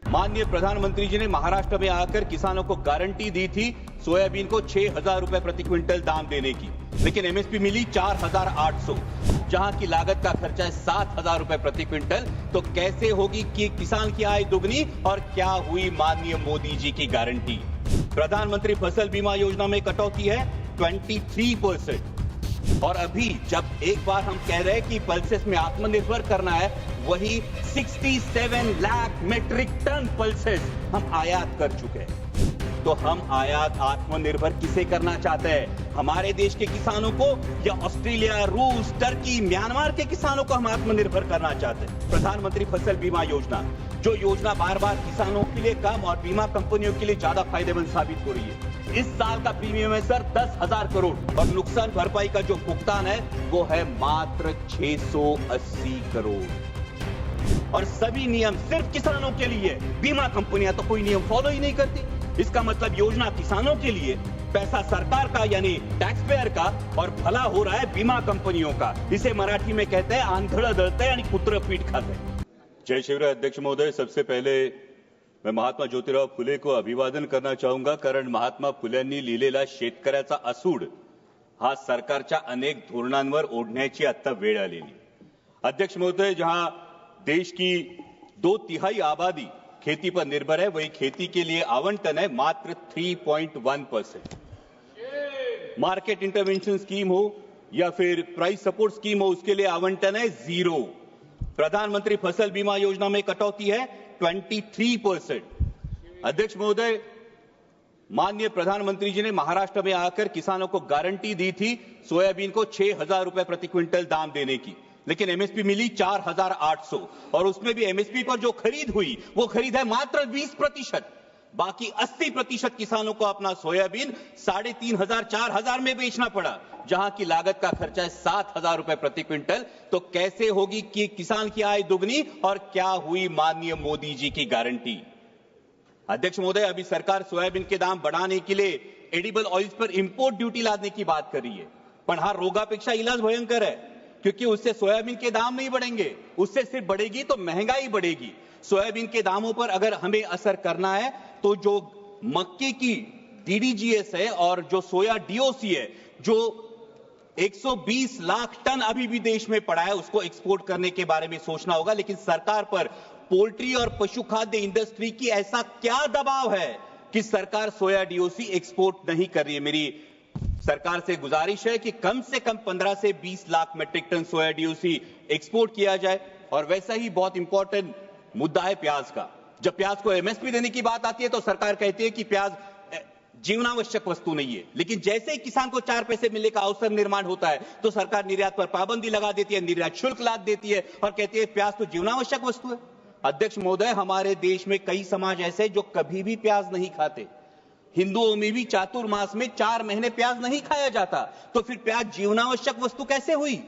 माननीय प्रधानमंत्री जी ने महाराष्ट्र में आकर किसानों को गारंटी दी थी सोयाबीन को 6,000 रुपए प्रति क्विंटल दाम देने की, लेकिन एमएसपी मिली 4,800, जहां की लागत का खर्चा है 7,000 रुपए प्रति क्विंटल। तो कैसे होगी कि किसान की आय दुगनी और क्या हुई माननीय मोदी जी की गारंटी? प्रधानमंत्री फसल बीमा योजना में कटौती है 23%। और अभी जब एक बार हम कह रहे हैं कि पल्सेस में आत्मनिर्भर करना है, वही 67 लाख मेट्रिक टन पल्सेस हम आयात कर चुके हैं। तो हम आयात आत्मनिर्भर किसे करना चाहते हैं? हमारे देश के किसानों को या ऑस्ट्रेलिया, रूस, टर्की, म्यांमार के किसानों को हम आत्मनिर्भर करना चाहते हैं? प्रधानमंत्री फसल बीमा योजना, जो योजना बार बार किसानों के लिए कम और बीमा कंपनियों के लिए ज्यादा फायदेमंद साबित हो रही है। इस साल का प्रीमियम है सर 10,000 करोड़ और नुकसान भरपाई का जो भुगतान है वो है मात्र 680 करोड़। और सभी नियम सिर्फ किसानों के लिए। बीमा कंपनियां तो कोई नियम फॉलो ही नहीं करती। इसका मतलब योजना किसानों के लिए, पैसा सरकार का यानी टैक्स पेयर का, और भला हो रहा है बीमा कंपनियों का। इसे मराठी में कहते हैं आंधळ दळते यानी कुत्र पीठ खाते। जय शिवराय अध्यक्ष महोदय, सबसे पहले मैं महात्मा ज्योतिराव फुले को अभिवादन करना चाहूंगा, कारण महात्मा फुल्यांनी लिहिलेला शेतकऱ्याचा असूड हा सरकारच्या अनेक धोरणांवर ओढण्याची आता वेळ आलेली। अध्यक्ष महोदय, जहां देश की 2/3 आबादी खेती पर निर्भर है, वही खेती के लिए आवंटन है मात्र 3.1%। मार्केट इंटरवेंशन स्कीम हो या फिर प्राइस सपोर्ट स्कीम हो, उसके लिए आवंटन है 0। प्रधानमंत्री फसल बीमा योजना में कटौती है 23%। अध्यक्ष महोदय, माननीय प्रधानमंत्री जी ने महाराष्ट्र में आकर किसानों को गारंटी दी थी सोयाबीन को 6,000 रुपए प्रति क्विंटल दाम देने की, लेकिन एमएसपी मिली 4,800 और उसमें भी एमएसपी पर जो खरीद हुई वो खरीद है मात्र 20%। बाकी 80% किसानों को अपना सोयाबीन 3,500 4,000 में बेचना पड़ा, जहां की लागत का खर्चा है 7,000 रुपए प्रति क्विंटल। तो कैसे होगी कि किसान की आय दुगनी और क्या हुई माननीय मोदी जी की गारंटी? अध्यक्ष महोदय, अभी सरकार सोयाबीन के दाम बढ़ाने के लिए एडिबल ऑयल्स पर इंपोर्ट ड्यूटी लादने की बात कर रही है, पण हा रोगापेक्षा इलाज भयंकर है, क्योंकि उससे सोयाबीन के दाम नहीं बढ़ेंगे, उससे सिर्फ बढ़ेगी तो महंगाई बढ़ेगी। सोयाबीन के दामों पर अगर हमें असर करना है तो जो मक्के की डीडीजीएस है और जो सोया डीओसी है, जो 120 लाख टन अभी भी देश में पड़ा है, उसको एक्सपोर्ट करने के बारे में सोचना होगा। लेकिन सरकार पर पोल्ट्री और पशु खाद्य इंडस्ट्री की ऐसा क्या दबाव है कि सरकार सोया डीओसी एक्सपोर्ट नहीं कर रही है? मेरी सरकार से गुजारिश है कि कम से कम 15 से 20 लाख मेट्रिक टन सोया डीओसी एक्सपोर्ट किया जाए। और वैसा ही बहुत इंपॉर्टेंट मुद्दा है प्याज का। जब प्याज को एमएसपी देने की बात आती है तो सरकार कहती है कि प्याज जीवनावश्यक वस्तु नहीं है, लेकिन जैसे ही किसान को 4 पैसे मिलने का अवसर निर्माण होता है तो सरकार निर्यात पर पाबंदी लगा देती है, निर्यात शुल्क लाद देती है और कहती है प्याज तो जीवनावश्यक वस्तु है। अध्यक्ष महोदय, हमारे देश में कई समाज ऐसे जो कभी भी प्याज नहीं खाते। हिंदुओं में भी चातुर्मास में 4 महीने प्याज नहीं खाया जाता, तो फिर प्याज जीवनावश्यक वस्तु कैसे हुई?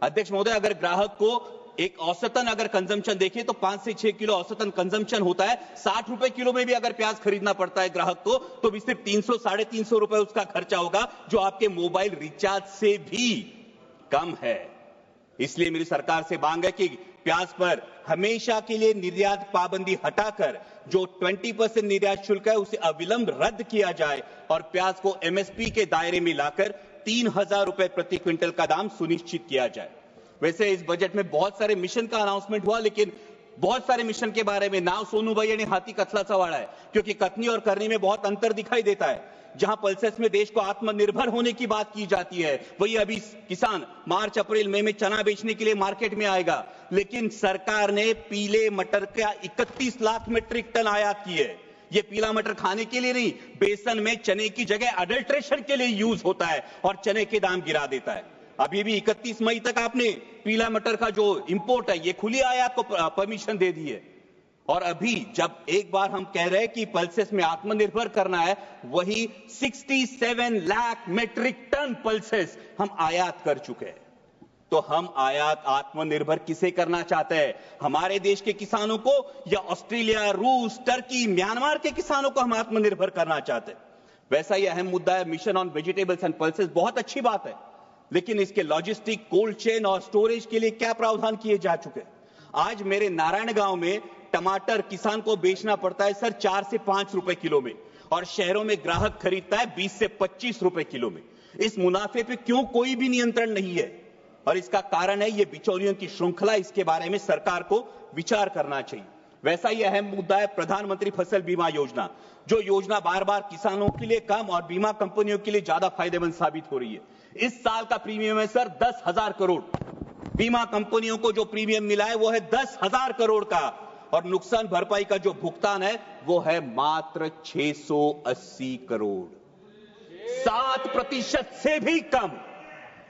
अध्यक्ष महोदय, अगर ग्राहक को एक औसतन अगर कंजम्पशन देखें तो 5 से 6 किलो औसतन कंजम्पशन होता है। 60 रुपए किलो में भी अगर प्याज खरीदना पड़ता है ग्राहक को, तो भी सिर्फ 300 साढ़े 300 रुपए उसका खर्चा होगा, जो आपके मोबाइल रिचार्ज से भी कम है। इसलिए मेरी सरकार से मांग है कि प्याज पर हमेशा के लिए निर्यात पाबंदी हटाकर जो 20% निर्यात शुल्क है उसे अविलंब रद्द किया जाए और प्याज को एमएसपी के दायरे में लाकर 3,000 रुपए प्रति क्विंटल का दाम सुनिश्चित किया जाए। वैसे इस बजट में बहुत सारे मिशन का अनाउंसमेंट हुआ, लेकिन बहुत सारे मिशन के बारे में नाव सोनूभाई आणि हाथी कथलाचा वाड़ा है, क्योंकि कथनी और करनी में बहुत अंतर दिखाई देता है। जहां पल्सेस में देश को आत्मनिर्भर होने की बात की जाती है, वही अभी किसान मार्च अप्रैल मई में चना बेचने के लिए मार्केट में आएगा, लेकिन सरकार ने पीले मटर का 31 लाख मेट्रिक टन आयात की है। ये पीला मटर खाने के लिए नहीं, बेसन में चने की जगह अडल्ट्रेशन के लिए यूज होता है और चने के दाम गिरा देता है। अभी भी 31 मई तक आपने पीला मटर का जो इंपोर्ट है, ये खुली आयात को परमिशन दे दी है। और अभी जब एक बार हम कह रहे हैं कि पल्सेस में आत्मनिर्भर करना है, वही 67 लाख मेट्रिक टन पल्सेस हम आयात कर चुके हैं। तो हम आयात आत्मनिर्भर किसे करना चाहते हैं? हमारे देश के किसानों को या ऑस्ट्रेलिया, रूस, टर्की, म्यांमार के किसानों को हम आत्मनिर्भर करना चाहते हैं? वैसा ही अहम मुद्दा है mission on vegetables and pulses. बहुत अच्छी बात है, लेकिन इसके लॉजिस्टिक, कोल्ड चेन और स्टोरेज के लिए क्या प्रावधान किए जा चुके हैं? आज मेरे नारायण गांव में टमाटर किसान को बेचना पड़ता है सर 4 से 5 रुपए किलो में, और शहरों में ग्राहक खरीदता है 20 से 25 रुपए किलो में। इस मुनाफे पे क्यों कोई भी नियंत्रण नहीं है? और इसका कारण है ये बिचौलियों की श्रृंखला। इसके बारे में सरकार को विचार करना चाहिए। वैसा ही अहम मुद्दा है प्रधानमंत्री फसल बीमा योजना, जो योजना बार बार किसानों के लिए कम और बीमा कंपनियों के लिए ज्यादा फायदेमंद साबित हो रही है। इस साल का प्रीमियम है सर 10,000 करोड़। बीमा कंपनियों को जो प्रीमियम मिला है वो है 10,000 करोड़ का, और नुकसान भरपाई का जो भुगतान है वो है मात्र 680 करोड़, 7% से भी कम।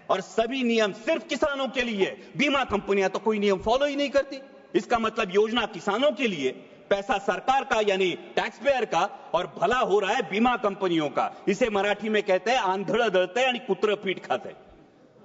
और सभी नियम सिर्फ किसानों के लिए। बीमा कंपनियां तो कोई नियम फॉलो ही नहीं करती। इसका मतलब योजना किसानों के लिए, पैसा सरकार का यानी टैक्स पेयर का, और भला हो रहा है बीमा कंपनियों का। इसे मराठी में कहते हैं आंधळ दळते यानी कुत्र पीठ खाते।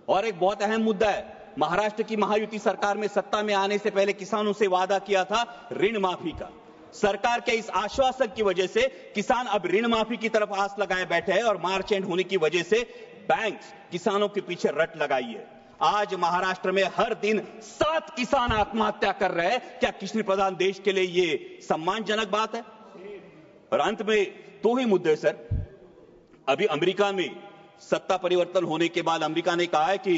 और एक बहुत अहम मुद्दा है, महाराष्ट्र की महायुति सरकार में सत्ता में आने से पहले किसानों से वादा किया था ऋण माफी का। सरकार के इस आश्वासन की वजह से किसान अब ऋण माफी की तरफ आस लगाए बैठे हैं, और मार्च एंड होने की वजह से बैंक किसानों के पीछे रट लगाई है। आज महाराष्ट्र में हर दिन 7 किसान आत्महत्या कर रहे हैं। क्या कृषि प्रधान देश के लिए ये सम्मानजनक बात है? और अंत में 2 ही मुद्दे सर। अभी अमेरिका में सत्ता परिवर्तन होने के बाद अमेरिका ने कहा है कि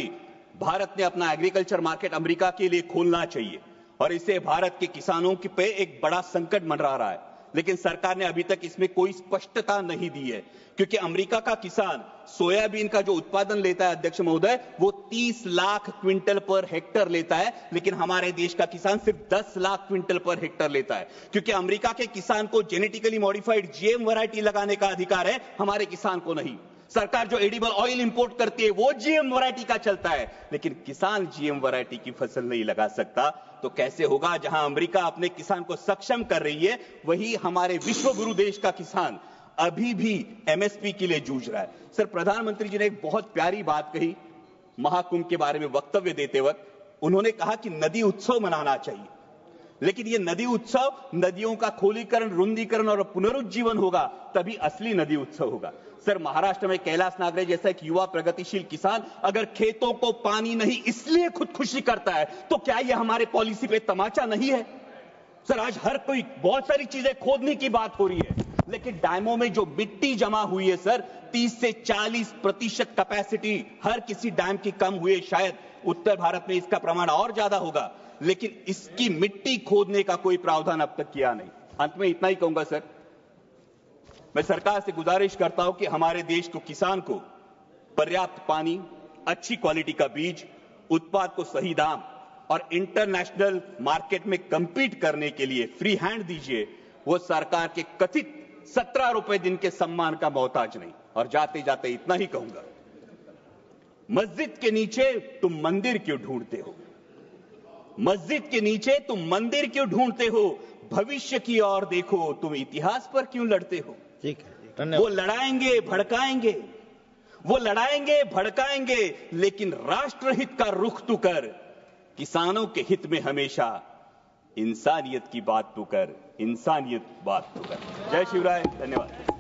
भारत ने अपना एग्रीकल्चर मार्केट अमेरिका के लिए खोलना चाहिए, और इससे भारत के किसानों के पे एक बड़ा संकट मंडरा रहा है। लेकिन सरकार ने अभी तक इसमें कोई स्पष्टता नहीं दी है, क्योंकि अमेरिका का किसान सोयाबीन का जो उत्पादन लेता है अध्यक्ष महोदय, वो 30 लाख क्विंटल पर हेक्टर लेता है, लेकिन हमारे देश का किसान सिर्फ 10 लाख क्विंटल पर हेक्टर लेता है। क्योंकि अमेरिका के किसान को जेनेटिकली मॉडिफाइड जीएम वैरायटी लगाने का अधिकार है, हमारे किसान को नहीं। सरकार जो एडिबल ऑयल इंपोर्ट करती है वो जीएम वैरायटी का चलता है, लेकिन किसान जीएम वैरायटी की फसल नहीं लगा सकता। तो कैसे होगा? जहां अमेरिका अपने किसान को सक्षम कर रही है, वही हमारे विश्व गुरु देश का किसान अभी भी एमएसपी के लिए जूझ रहा है। सर, प्रधानमंत्री जी ने एक बहुत प्यारी बात कही महाकुंभ के बारे में वक्तव्य देते वक्त। उन्होंने कहा कि नदी उत्सव मनाना चाहिए, लेकिन ये नदी उत्सव नदियों का खोलीकरण, रुंदीकरण और पुनरुज्जीवन होगा, तभी असली नदी उत्सव होगा। सर, महाराष्ट्र में कैलाश नागरे जैसा एक युवा प्रगतिशील किसान अगर खेतों को पानी नहीं इसलिए खुदकुशी करता है, तो क्या ये हमारे पॉलिसी पे तमाचा नहीं है? सर, आज हर कोई बहुत सारी चीजें खोदने की बात हो रही है, लेकिन डैमों में जो मिट्टी जमा हुई है सर, 30 से 40% कैपेसिटी हर किसी डैम की कम हुई है। शायद उत्तर भारत में इसका प्रमाण और ज्यादा होगा, लेकिन इसकी मिट्टी खोदने का कोई प्रावधान अब तक किया नहीं। अंत में इतना ही कहूंगा सर, मैं सरकार से गुजारिश करता हूं कि हमारे देश को, किसान को पर्याप्त पानी, अच्छी क्वालिटी का बीज, उत्पाद को सही दाम और इंटरनेशनल मार्केट में कंपीट करने के लिए फ्री हैंड दीजिए। वो सरकार के कथित 17 रुपए दिन के सम्मान का मोहताज नहीं। और जाते जाते इतना ही कहूंगा, मस्जिद के नीचे तुम मंदिर क्यों ढूंढते हो? मस्जिद के नीचे तुम मंदिर क्यों ढूंढते हो? भविष्य की ओर देखो, तुम इतिहास पर क्यों लड़ते हो? ठीक है, धन्यवाद। वो लड़ाएंगे भड़काएंगे, वो लड़ाएंगे भड़काएंगे, लेकिन राष्ट्रहित का रुख तू कर, किसानों के हित में हमेशा इंसानियत की बात तू कर, इंसानियत बात तू कर। जय शिवराय, धन्यवाद।